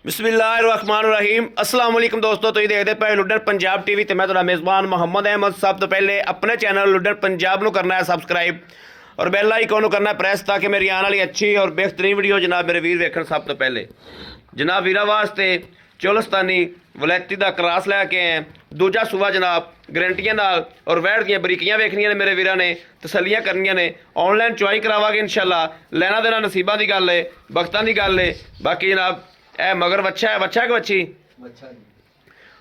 बिस्मिल्लाहिर्रहमानिर्रहीम अस्सलाम वालेकुम दोस्तों, ਤੁਸੀਂ ਦੇਖਦੇ ਪਏ ਲੁੱਡਨ ਪੰਜਾਬ ਟੀਵੀ ਤੇ ਮੈਂ ਤੁਹਾਡਾ ਮੇਜ਼ਬਾਨ ਮੁਹੰਮਦ ਅਹਿਮਦ। ਸਭ ਤੋਂ ਪਹਿਲੇ ਆਪਣੇ ਚੈਨਲ ਲੁੱਡਨ ਪੰਜਾਬ ਨੂੰ ਕਰਨਾ ਹੈ ਸਬਸਕ੍ਰਾਈਬ और बेल आइकन को करना प्रेस ताकि मेरी आने वाली अच्छी और बेहतरीन वीडियो जनाब मेरे वीर वेखण। सब तो पहले जनाब वीरा वास्ते चोलस्तानी वलैती का क्रास लैके आए, दूजा सूबा जनाब गारंटियां नाल और वैड़ दी बरीकियां वेखनियां ने मेरे वीरां ने, तसलियां करनियां ने। ऑनलाइन चुआई करावांगे इंशाअल्लाह। लैना देना नसीबां दी गल है, वक्तां दी गल है। बाकी जनाब ए मगर बच्चा है, बच्चा कि बच्ची बच्चा जी।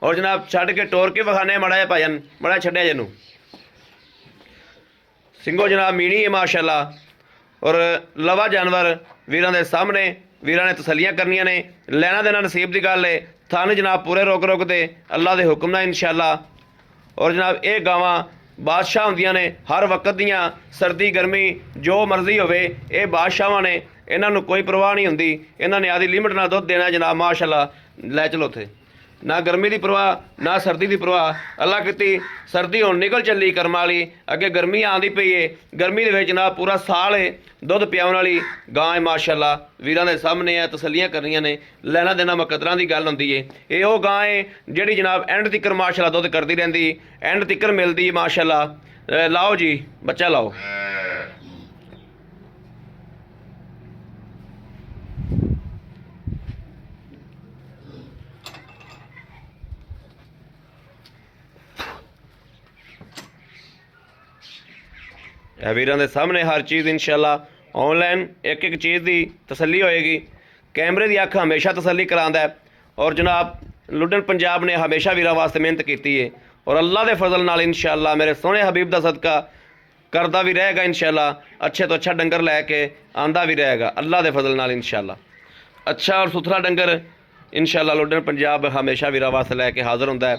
और जनाब छड्ड के टोर के विखाने माड़ा जिहा भाजन, माड़ा छड्डिया जिन्नू ਸਿੰਘੋ जनाब मीणी है माशाअल्लाह। और लवा जानवर वीरां दे सामने वीरां ने तसलियां करनियां ने। लैना देना नसीब दी गल है। थन जनाब पूरे रुक रुक दे अल्लाह दे हुक्म नाल इंशाअल्लाह। और जनाब ये गावां बादशाह होंदियां ने, हर वक्त दियां, सर्दी गर्मी जो मर्जी होवे ये बादशाहां ने। इन्हां नूं कोई परवाह नहीं हुंदी, इन्हां ने आदी लिमिट नाल दुध देना जनाब माशाअल्लाह। लै चलो उत्थे ना गर्मी की परवाह ना सर्दी की परवाह। अल्लाह की सर्दी हुण निकल चली कर्म वाली, अगे गर्मी आंदी पई है। गर्मी दे विच जनाब पूरा साल है दुध पियाउण वाली गां है माशाअल्लाह। वीरां दे सामने है, तसलियां करनियां ने। लैना देना मुकद्दरां दी गल हुंदी है। ये वो गां है जिहड़ी जनाब एंड तिकर माशाअल्लाह दुध करदी रहिंदी, एंड तिकर मिलदी माशाअल्लाह। लाओ जी बच्चा लाओ। वीरां दे सामने हर चीज़ इंशाअल्लाह ऑनलाइन एक एक चीज़ की तसल्ली होएगी। कैमरे की अख हमेशा तसल्ली करांदा है। और जनाब लुड्डन पंजाब ने हमेशा वीरां वास्ते मेहनत की है और अल्लाह के फजल नाल इंशाअल्लाह मेरे सोहने हबीब का सदका करता भी रहेगा इंशाअल्लाह। अच्छे तो अच्छा डंगर लैके आंदा भी रहेगा अल्लाह के फजल नाल इंशाअल्लाह। अच्छा और सुथरा डंगर इंशाअल्लाह लुड्डन पंजाब हमेशा वीरां वास्ते लैके हाज़र हुंदा है।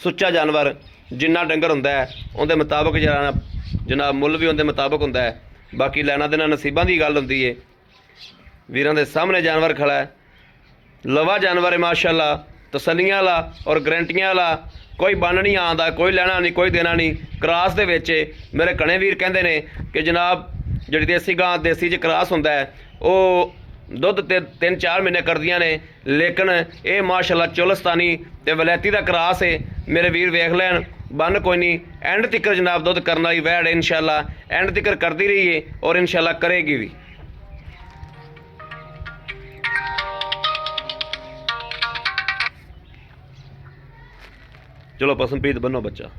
सुच्चा जानवर जिन्ना डंगर हुंदा है उहदे मुताबक जनाब मुल भी उनके मुताबक होंदा है। बाकी लैना देना नसीबां की गल होंदी है। वीरां दे सामने जानवर खड़ा है, लवा जानवर है माशाअल्लाह, तसलियां वाला और गारंटियां वाला। कोई बन नहीं आंदा, कोई लैना नहीं, कोई देना नहीं। क्रास दे विच मेरे कणे वीर कहंदे ने कि जनाब जिहड़ी देसी गां देसी च क्रास होंदा है वो दुध ते 3-4 महीने करदियां ने, लेकिन ये माशाअल्लाह चोलस्तानी ते वलैती का क्रास है। मेरे वीर वेख लैन, बन कोई नहीं, एंड तिकर जनाब दुध करने वाली वैड़ इंशाअल्लाह एंड तिकर करती रही है और इंशाअल्लाह करेगी भी। चलो पसंदपीद बनो बच्चा।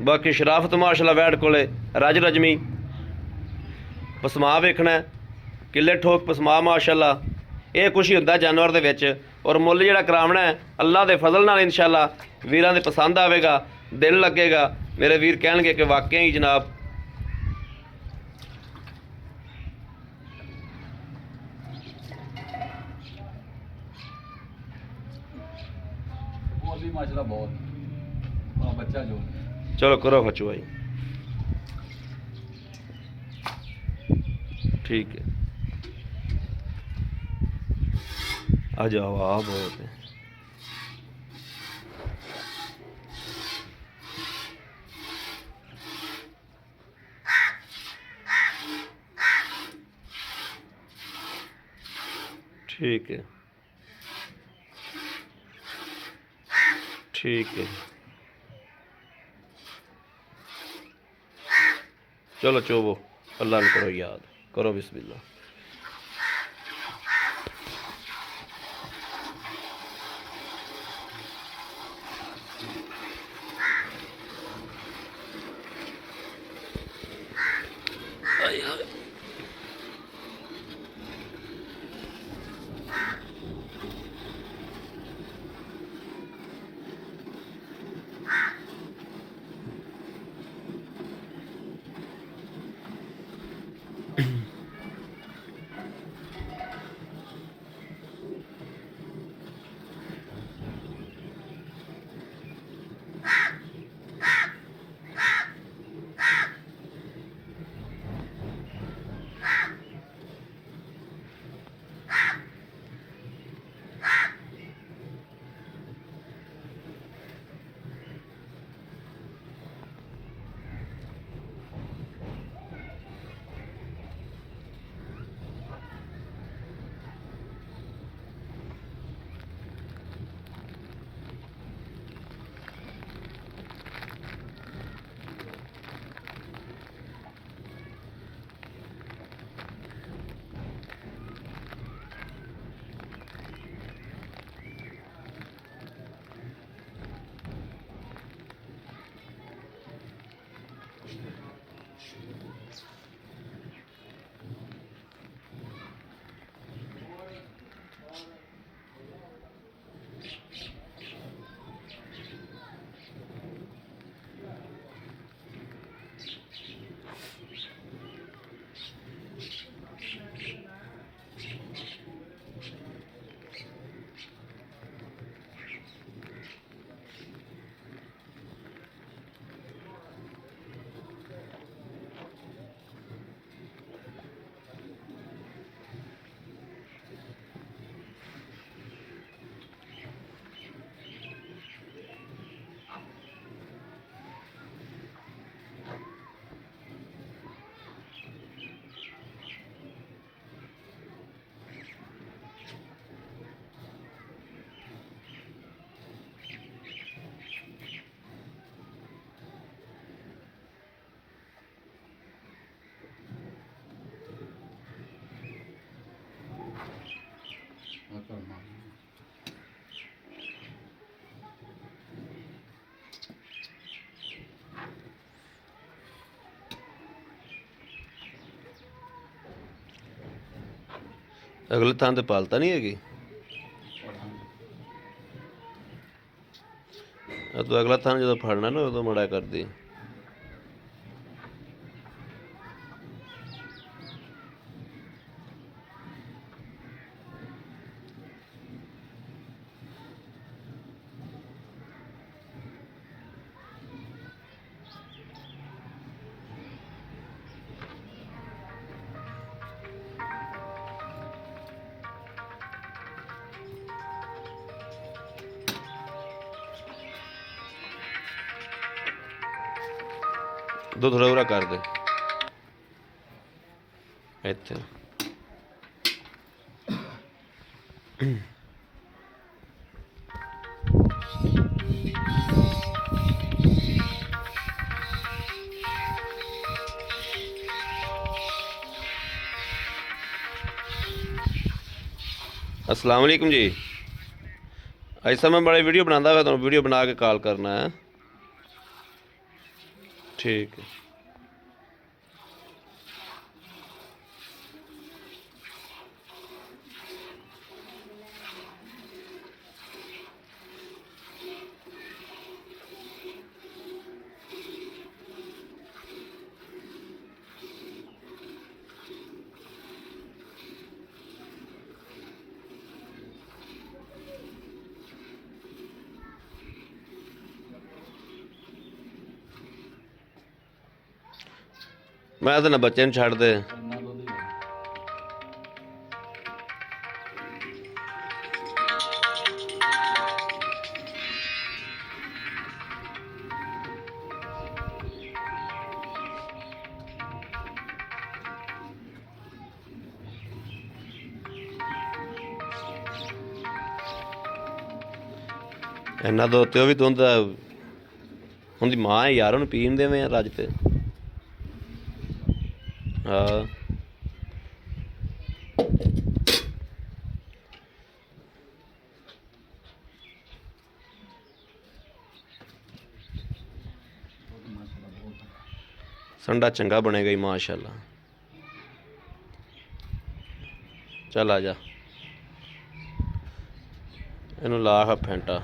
बाकी शराफत माशाअल्लाह वैड़ कोले रज रजमी पसमा वेखना है, किले ठोक पसमा माशाअल्लाह। ये कुछ ही होंदा जानवर दे विच। और मुल जिहड़ा करावना है अल्लाह के फजल नाल इंशाअल्लाह वीरां दे पसंद आवेगा, दिल लगेगा। मेरे वीर कहणगे कि वाकई ही जनाब और भी माशाल्लाह बहुत। हाँ बच्चा जो चलो करो खचुआई। ठीक है आ जाओ, आ बहुत है। ठीक है ठीक है चलो चोवो, अल्लाह ने करो याद, करो बिस्मिल्लाह। ਅਗਲੇ ਥਾਂ ਤੇ ਪਾਲਤਾ ਨਹੀਂ ਹੈਗੀ। ਤੂੰ ਅਗਲਾ ਥਾਂ ਜਦੋਂ ਫੜਨਾ ਨਾ ਉਦੋਂ ਮੜਾ ਕਰਦੀ। ਦੋ ਥੋੜਾ ਉਰਾ ਕਰ ਦੇ ਇੱਥੇ। अस्सलाम वालेकुम जी। ऐसा मैं बड़े वीडियो बनाता हुआ तो वीडियो बना के कॉल करना है। ठीक है। मैं तो ना बच्चे छड़ दे। ਇੰਨਾ ਦੁੱਧ ਹੀ ਹੈ। इन्ना तो उत्ते भी दुध उनकी मां है यार, उन्हें पीन देवें रज पे। हाँ संडा चंगा बनेगा ही माशाल्लाह। चल आ जा, इनू ला फेंटा।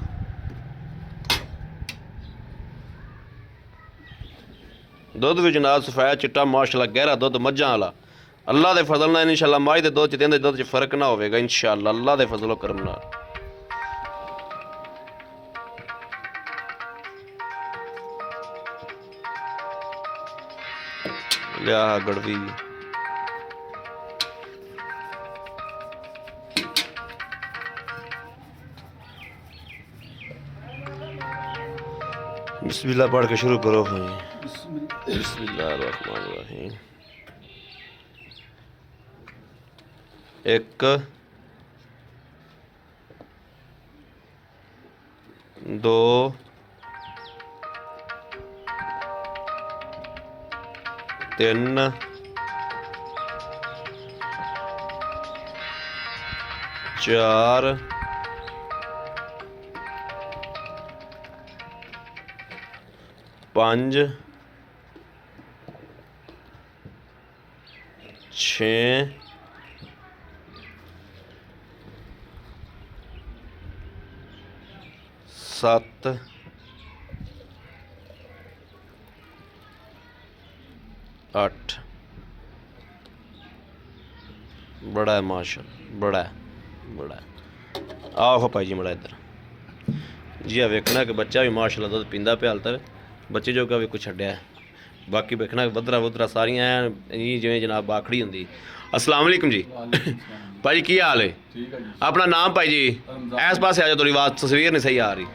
दुध भी जनाब सफेद चिट्टा माशाल्लाह गहरा दुध मझां वाला। अल्लाह दे फजल नाल इंशाल्लाह मझ दे दुध च ते दुध च फर्क ना होवेगा इंशाल्लाह, अल्लाह दे फजलो करम नाल। लिया गड़वी बिस्मिल्लाह पढ़ के शुरू करो भाई। बिस्मिल्लाहिर्रहमानिर्रहीम। एक दो तीन चार पांच छे सत्त अठ। बड़ा है माशाल्लाह, बड़ा है बड़ा है। आओ भाई जी मड़ा इधर जी। आ वेखना कि बच्चा भी माशाल्लाह दुध पींदा पे हाल तक, बच्चे जोगा भी कुछ छड्या है। बाकी वेखना बदरा बुदरा सारियां जी जिवें जनाब बाखड़ी हुंदी। अस्सलाम वालेकुम जी। वालेकुम सलाम। भाई जी की हाल है? ठीक है जी। अपना नाम भाई जी? रमजान। इस पासे आ जाओ, थोड़ी आवाज तस्वीर नहीं सही आ रही।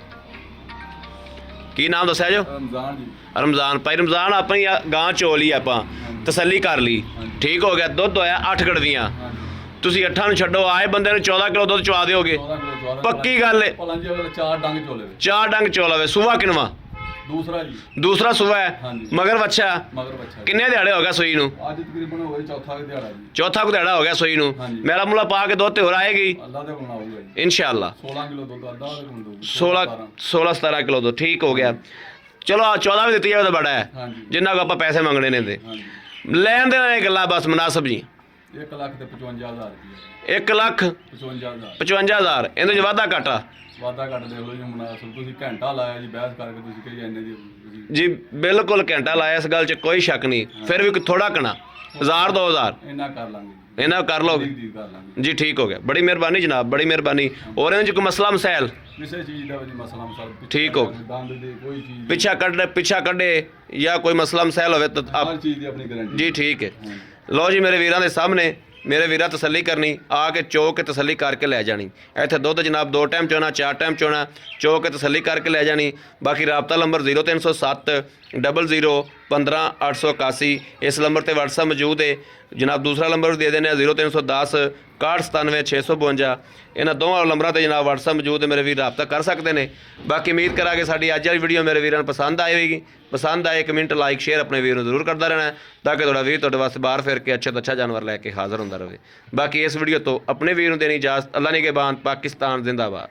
की नाम दस्या जो? रमजान जी। रमजान। भाई रमजान अपनी गां चोल ही ਆਪਾਂ तसल्ली कर ली, ठीक हो गया। दुध होया 8 गड़वियां, हाँ जी। ਤੁਸੀਂ 8 ਨੂੰ ਛੱਡੋ, ਆਏ ਬੰਦੇ ਨੂੰ 14 ਕਿਲੋ ਦੁੱਧ ਚਵਾ ਦਿਓਗੇ? 14 किलो चौदह। पक्की गल है। भला जी अगर 4 डंग चोले वे। 4 ਡੰਗ ਚੋਲਾ ਵੇ। ਸੂਆ ਕਿਨਵਾ? दूसरा जी। दूसरा सूआ है। हाँ जी। मगर बच्चा मगर बच्चा जी। किन्ने दिहाड़े हो गया सूई ਨੂੰ? आज तकरीबन हो गए चौथा के दिहाड़ा जी। चौथा को दिहाड़ा हो गया सूई ਨੂੰ। हाँ जी। मेरा मुला पा के दुध ते हो आएगी अल्लाह दे कोल आऊगा जी। इंशाल्लाह। 16 किलो दूध अल्लाह दे कोल दूध। 16-17 किलो दुध, ठीक हो गया। चलो 14 भी ਦਿੱਤੀ ਜਾਵੇ ਤਾਂ ਬੜਾ ਹੈ, हाँ जी। ਜਿੰਨਾ ਕੋ ਆਪਾਂ ਪੈਸੇ ਮੰਗਣੇ ਨੇ ਤੇ हाँ जी। ਲੈਣ ਦੇ ਨਾਲ ਇਹ ਗੱਲਾਂ ਬਸ ਮੁਨਾਸਬ ਜੀ। 1 ਲੱਖ ਤੇ 55,000 ਰੁਪਏ 1 ਲੱਖ 55,000 55,000 ਇਹਦੇ 'ਚ ਵਾਧਾ ਘਾਟਾ ਵਾਧਾ ਘੱਟ ਦੇਖ ਲਓ ਜੀ ਮੁਨਾਸਬ ਤੁਸੀਂ ਘੰਟਾ ਲਾਇਆ ਜੀ ਬਹਿਸ ਕਰਕੇ ਤੁਸੀਂ ਕਹੀ ਇੰਨੇ ਦੀ ਤੁਸੀਂ ਜੀ ਬਿਲਕੁਲ ਘੰਟਾ ਲਾਇਆ, ਇਸ ਗੱਲ 'ਚ ਕੋਈ ਸ਼ੱਕ ਨਹੀਂ। ਫਿਰ ਵੀ ਥੋੜਾ ਕਣਾ 1000 2000 ਇੰਨਾ ਕਰ ਲਾਂਗੇ ਜੀ ਇਹਨਾਂ ਕਰ ਲਓਗੇ ਦੀ ਕਰ ਲਾਂਗੇ ਜੀ। ਠੀਕ ਹੋ ਗਿਆ, ਬੜੀ ਮਿਹਰਬਾਨੀ ਜਨਾਬ, ਬੜੀ ਮਿਹਰਬਾਨੀ। ਔਰ ਇਹਨਾਂ 'ਚ ਕੋਈ ਮਸਲਾ ਮਸੈਲ ਕਿਸੇ ਚੀਜ਼ ਦਾ ਵੀ ਨਹੀਂ ਮਸਲਾ ਮਸਲ ਠੀਕ ਹੋ। ਦੰਦ ਦੇ ਕੋਈ ਚੀਜ਼ ਪਿੱਛਾ ਕੱਢੇ ਜਾਂ ਕੋਈ ਮਸਲਾ ਮਸੈਲ ਹੋਵੇ ਤਾਂ ਆਪ ਹਰ ਚੀਜ਼ ਦੀ ਆਪਣੀ ਗਾਰੰਟੀ ਜੀ ਠੀਕ ਹੈ। ਲਓ ਜੀ ਮੇਰੇ ਵੀਰਾਂ ਦੇ ਸਾਹਮਣੇ, ਮੇਰੇ ਵੀਰਾਂ ਤਸੱਲੀ ਕਰਨੀ, ਆ ਕੇ ਚੋ ਕੇ ਤਸੱਲੀ ਕਰਕੇ ਲੈ ਜਾਣੀ। ਇੱਥੇ ਦੁੱਧ ਜਨਾਬ 2 ਟਾਈਮ ਚੋਣਾ 4 ਟਾਈਮ ਚੋਣਾ, ਚੋ ਕੇ ਤਸੱਲੀ ਕਰਕੇ ਲੈ ਜਾਣੀ। ਬਾਕੀ ਰਾਬਤਾ ਨੰਬਰ 0307 00 15 881, ਇਸ ਨੰਬਰ ਤੇ WhatsApp ਮੌਜੂਦ ਹੈ ਜਨਾਬ। ਦੂਸਰਾ ਨੰਬਰ ਦੇ ਦੇਣੇ 0310 6197 652। ਇਹਨਾਂ ਦੋਵਾਂ ਨੰਬਰਾਂ ਤੇ ਜਨਾਬ WhatsApp ਮੌਜੂਦ ਹੈ, ਮੇਰੇ ਵੀਰ ਰਾਬਤਾ ਕਰ ਸਕਦੇ ਨੇ। ਬਾਕੀ ਉਮੀਦ ਕਰਾਂਗੇ ਸਾਡੀ ਅੱਜ ਵਾਲੀ ਵੀਡੀਓ ਮੇਰੇ ਵੀਰਾਂ ਨੂੰ ਪਸੰਦ ਆਏਗੀ। ਪਸੰਦ ਆਏ ਕਮੈਂਟ ਲਾਈਕ ਸ਼ੇਅਰ ਆਪਣੇ ਵੀਰ ਨੂੰ ਜ਼ਰੂਰ ਕਰਦਾ ਰਹਿਣਾ, ਤਾਂ ਕਿ ਤੁਹਾਡਾ ਵੀਰ ਤੁਹਾਡੇ ਵਾਸਤੇ ਬਾਹਰ ਫਿਰ ਕੇ ਅੱਛਾ ਤੋਂ ਅੱਛਾ ਜਾਨਵਰ ਲੈ ਕੇ ਹਾਜ਼ਰ ਹੁੰਦਾ ਰਹੇ। ਬਾਕੀ ਇਸ ਵੀਡੀਓ ਤੋਂ ਆਪਣੇ ਵੀਰ ਨੂੰ ਦੇਣੀ ਇਜਾਜ਼ਤ। ਅੱਲਾ ਨਿਗਹਿਬਾਨ, ਪਾਕਿਸਤਾਨ ਜ਼ਿੰਦਾਬਾਦ।